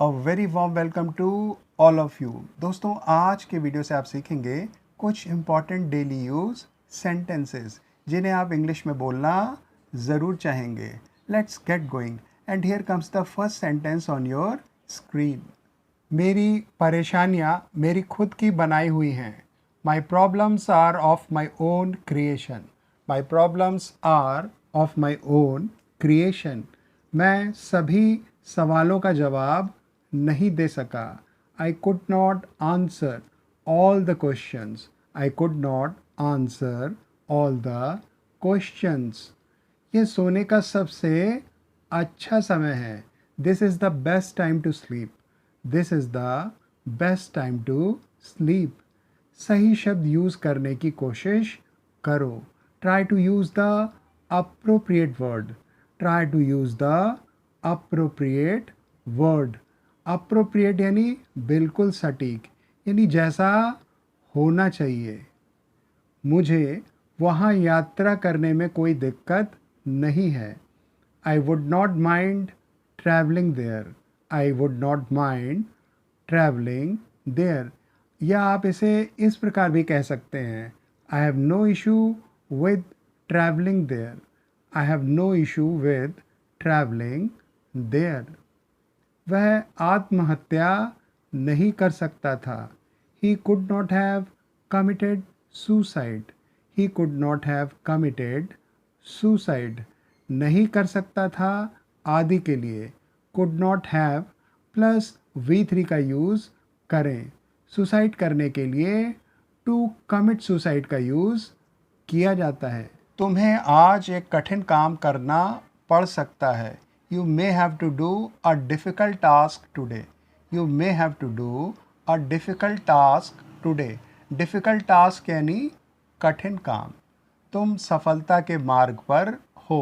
A very warm welcome to all of you. दोस्तों, आज के वीडियो से आप सीखेंगे कुछ इम्पॉर्टेंट डेली यूज़ सेंटेंसेस जिन्हें आप इंग्लिश में बोलना ज़रूर चाहेंगे। Let's get going and here comes the first sentence on your screen. मेरी परेशानियाँ मेरी खुद की बनाई हुई हैं। My problems are of my own creation. My problems are of my own creation. मैं सभी सवालों का जवाब नहीं दे सका। I could not answer all the questions. I could not answer all the questions. ये सोने का सबसे अच्छा समय है। This is the best time to sleep. This is the best time to sleep. सही शब्द यूज़ करने की कोशिश करो। Try to use the appropriate word. Try to use the appropriate word. Appropriate यानी बिल्कुल सटीक, यानी जैसा होना चाहिए। मुझे वहाँ यात्रा करने में कोई दिक्कत नहीं है। I would not mind travelling there. I would not mind travelling there. या आप इसे इस प्रकार भी कह सकते हैं, I have no issue with travelling there. I have no issue with travelling there. वह आत्महत्या नहीं कर सकता था। He could not have committed suicide. He could not have committed suicide. नहीं कर सकता था आदि के लिए could not have plus V3 का यूज़ करें। सुसाइड करने के लिए टू कमिट सुसाइड का यूज़ किया जाता है। तुम्हें आज एक कठिन काम करना पड़ सकता है। You may have to do a difficult task today. You may have to do a difficult task today. Difficult task यानी कठिन काम। तुम सफलता के मार्ग पर हो।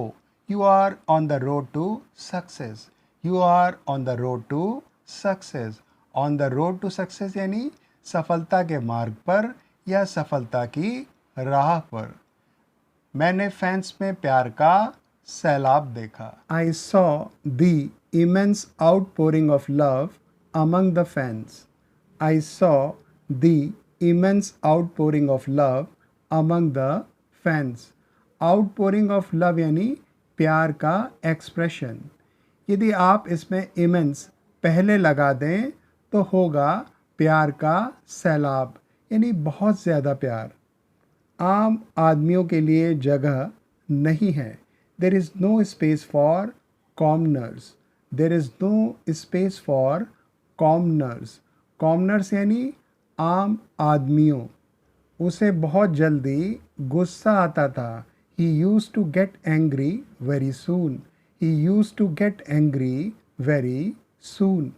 You are on the road to success. You are on the road to success. On the road to success यानी सफलता के मार्ग पर या सफलता की राह पर। मैंने फैंस में प्यार का सैलाब देखा। I saw the immense outpouring of love among the fans. I saw the immense outpouring of love among the fans. Outpouring of love यानी प्यार का एक्सप्रेशन। यदि आप इसमें immense पहले लगा दें तो होगा प्यार का सैलाब, यानी बहुत ज़्यादा प्यार। आम आदमियों के लिए जगह नहीं है। There is no space for commoners. There is no space for commoners. Commoners यानी आम आदमियों। उसे बहुत जल्दी गुस्सा आता था। He used to get angry very soon. He used to get angry very soon.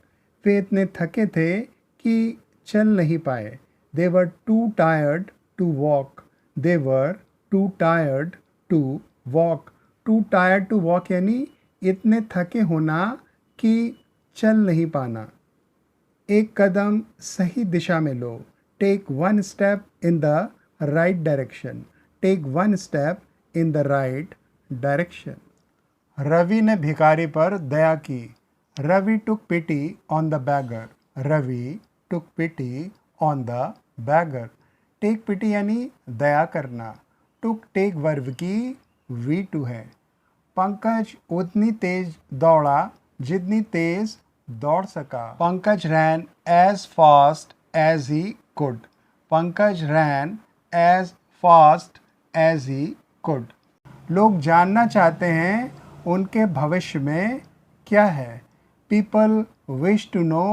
वे इतने थके थे कि चल नहीं पाए। They were too tired to walk. They were too tired to walk. Too tired to walk यानी इतने थके होना कि चल नहीं पाना। एक कदम सही दिशा में लो। Take one step in the right direction. Take one step in the right direction. Ravi ने भिखारी पर दया की। Ravi took pity on the beggar. Ravi took pity on the beggar. Take pity यानी दया करना। took take वर्ब की V2 है। पंकज उतनी तेज दौड़ा जितनी तेज दौड़ सका। Pankaj ran as fast as he could. Pankaj ran as fast as he could. लोग जानना चाहते हैं उनके भविष्य में क्या है। People wish to know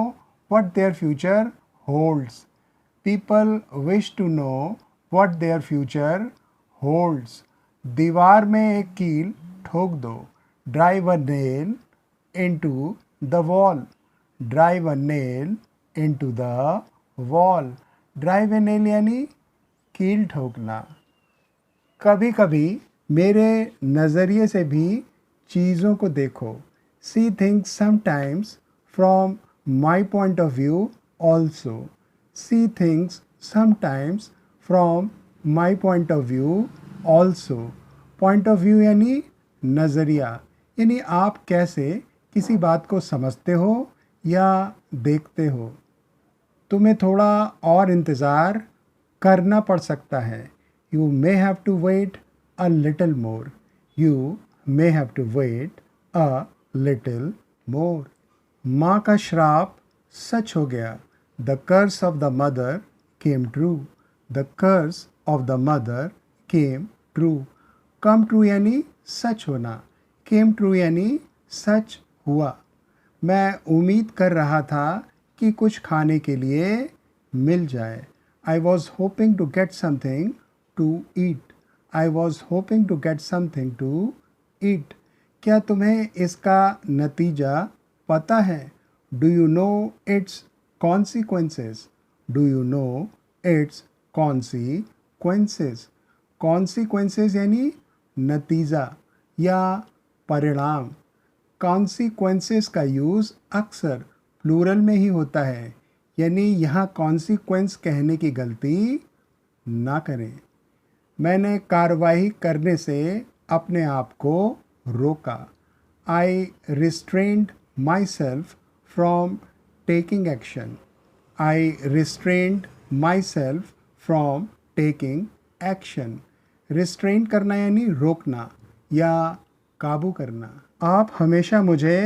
what their future holds. People wish to know what their future holds. दीवार में एक कील ठोक दो। Drive a nail into the wall. Drive a nail into the wall. Drive a nail यानी कील ठोकना। कभी कभी मेरे नज़रिए से भी चीज़ों को देखो। See things sometimes from my point of view also. See things sometimes from my point of view also. Point of view यानी नज़रिया, यानी आप कैसे किसी बात को समझते हो या देखते हो। तुम्हें थोड़ा और इंतज़ार करना पड़ सकता है। You may have to wait a little more. You may have to wait a little more. माँ का श्राप सच हो गया। The curse of the mother came true. The curse of the mother came true. Come true यानी सच होना, केम true यानी सच हुआ। मैं उम्मीद कर रहा था कि कुछ खाने के लिए मिल जाए। I was hoping to get something to eat. I was hoping to get something to eat. क्या तुम्हें इसका नतीजा पता है? Do you know its consequences? Do you know its consequences? Consequences यानी नतीजा या परिणाम। कॉन्सिक्वेंसेस का यूज़ अक्सर प्लूरल में ही होता है, यानी यहाँ कॉन्सिक्वेंस कहने की गलती ना करें। मैंने कार्रवाई करने से अपने आप को रोका। I restrained myself from taking action. I restrained myself from taking action. Restrain करना यानी रोकना या काबू करना। आप हमेशा मुझे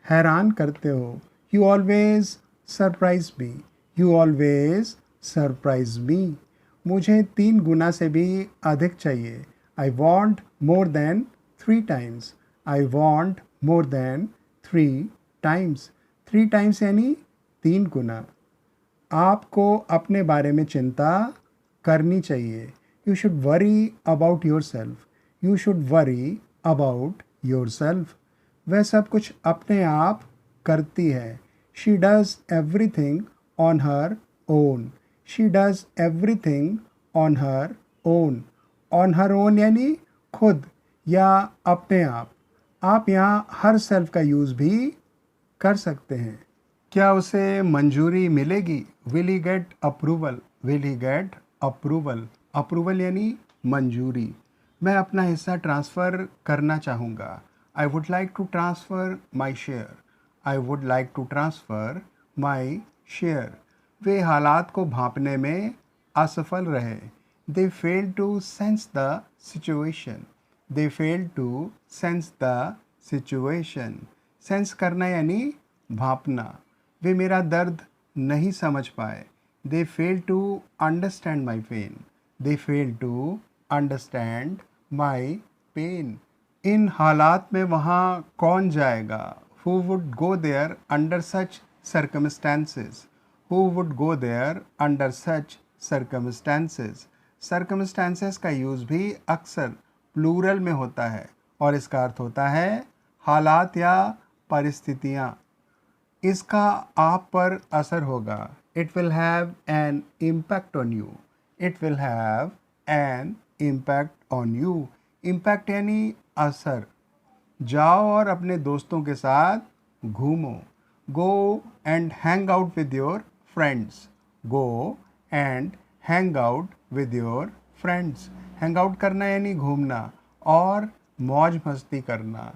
हैरान करते हो। You always surprise me. You always surprise me. मुझे 3 गुना से भी अधिक चाहिए। I want more than 3 times. I want more than 3 times. 3 times यानी 3 गुना। आपको अपने बारे में चिंता करनी चाहिए। You should worry about your self. You should worry about your self. वह सब कुछ अपने आप करती है। She does everything on her own. She does everything on her own. On her own यानी खुद या अपने आप। आप यहाँ हर सेल्फ का यूज़ भी कर सकते हैं। क्या उसे मंजूरी मिलेगी? Will he get approval? Will he get approval? Approval यानी मंजूरी। मैं अपना हिस्सा ट्रांसफ़र करना चाहूँगा। I would like to transfer my share. I would like to transfer my share. वे हालात को भांपने में असफल रहे। They fail to sense the situation. They fail to sense the situation. Sense करना यानी भांपना। वे मेरा दर्द नहीं समझ पाए। They fail to understand my pen. They fail to understand my pain. इन हालात में वहाँ कौन जाएगा? Who would go there under such circumstances? Who would go there under such circumstances? Circumstances का यूज़ भी अक्सर प्लूरल में होता है और इसका अर्थ होता है हालात या परिस्थितियाँ। इसका आप पर असर होगा। It will have an impact on you. It will have an impact on you. Impact यानी असर। जाओ और अपने दोस्तों के साथ घूमो। Go and hang out with your friends. Go and hang out with your friends. Hang out करना यानी घूमना और मौज मस्ती करना।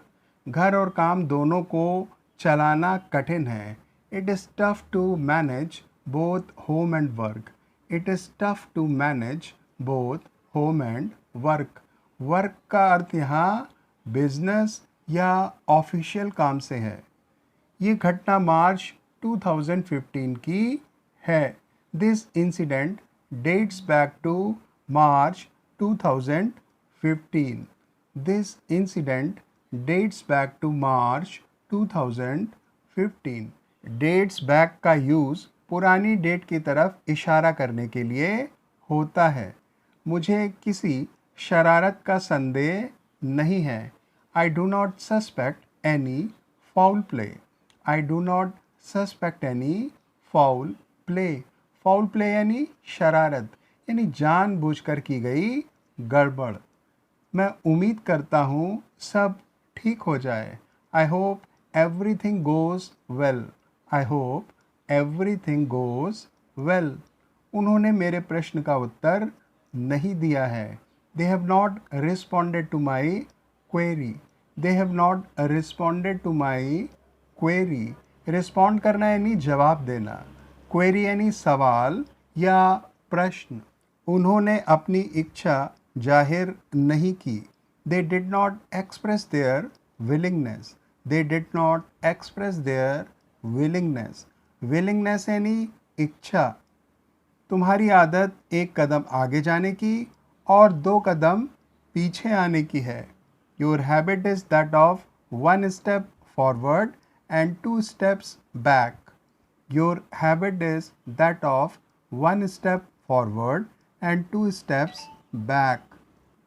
घर और काम दोनों को चलाना कठिन है। It is tough to manage both home and work. It is tough to manage both home and work. Work का अर्थ यहाँ बिजनेस या ऑफिशियल काम से है। ये घटना मार्च 2015 की है। This incident dates back to March 2015। This incident dates back to March 2015। Dates back का यूज़ पुरानी डेट की तरफ इशारा करने के लिए होता है। मुझे किसी शरारत का संदेह नहीं है। I do not suspect any foul play. I do not suspect any foul play. Foul play यानी शरारत, यानी जानबूझकर की गई गड़बड़। मैं उम्मीद करता हूँ सब ठीक हो जाए। I hope everything goes well. I hope everything goes well. उन्होंने मेरे प्रश्न का उत्तर नहीं दिया है। They have not responded to my query. They have not responded to my query. Respond करना यानी जवाब देना, क्वेरी यानी सवाल या प्रश्न। उन्होंने अपनी इच्छा जाहिर नहीं की। They did not express their willingness. They did not express their willingness. Willingness यानी इच्छा। तुम्हारी आदत एक कदम आगे जाने की और 2 कदम पीछे आने की है। Your habit is that of 1 step forward and 2 steps back. Your habit is that of 1 step forward and 2 steps back.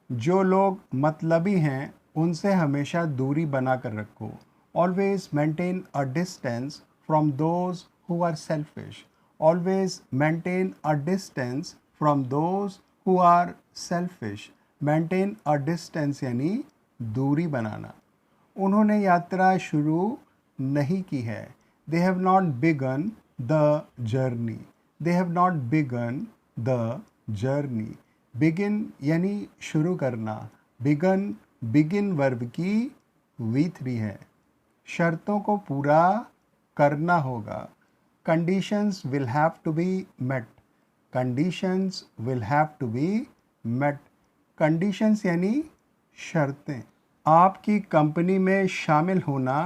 जो लोग मतलबी हैं उनसे हमेशा दूरी बनाकर रखो. Always maintain a distance from those who are selfish. Always maintain a distance from those who are selfish. Maintain a distance यानी दूरी बनाना. उन्होंने यात्रा शुरू नहीं की है। They have not begun the journey. They have not begun the journey. Begin यानी शुरू करना। begin वर्ब की V3 है। शर्तों को पूरा करना होगा। Conditions will have to be met. Conditions will have to be met. Conditions यानी शर्तें। आपकी कंपनी में शामिल होना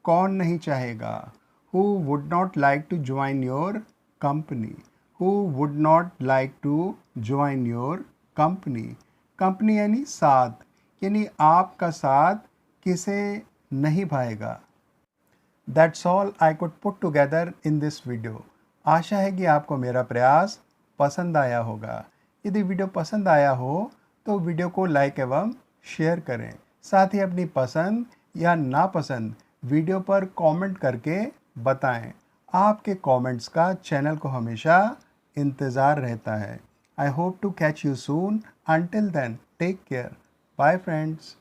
कौन नहीं चाहेगा? Who would not like to join your company? Who would not like to join your company? Company यानी साथ, यानी आपका साथ किसे नहीं भाएगा। That's all I could put together in this video. आशा है कि आपको मेरा प्रयास पसंद आया होगा। यदि वीडियो पसंद आया हो तो वीडियो को लाइक एवं शेयर करें। साथ ही अपनी पसंद या नापसंद वीडियो पर कमेंट करके बताएं। आपके कमेंट्स का चैनल को हमेशा इंतज़ार रहता है। I hope to catch you soon. Until then take care. Bye friends.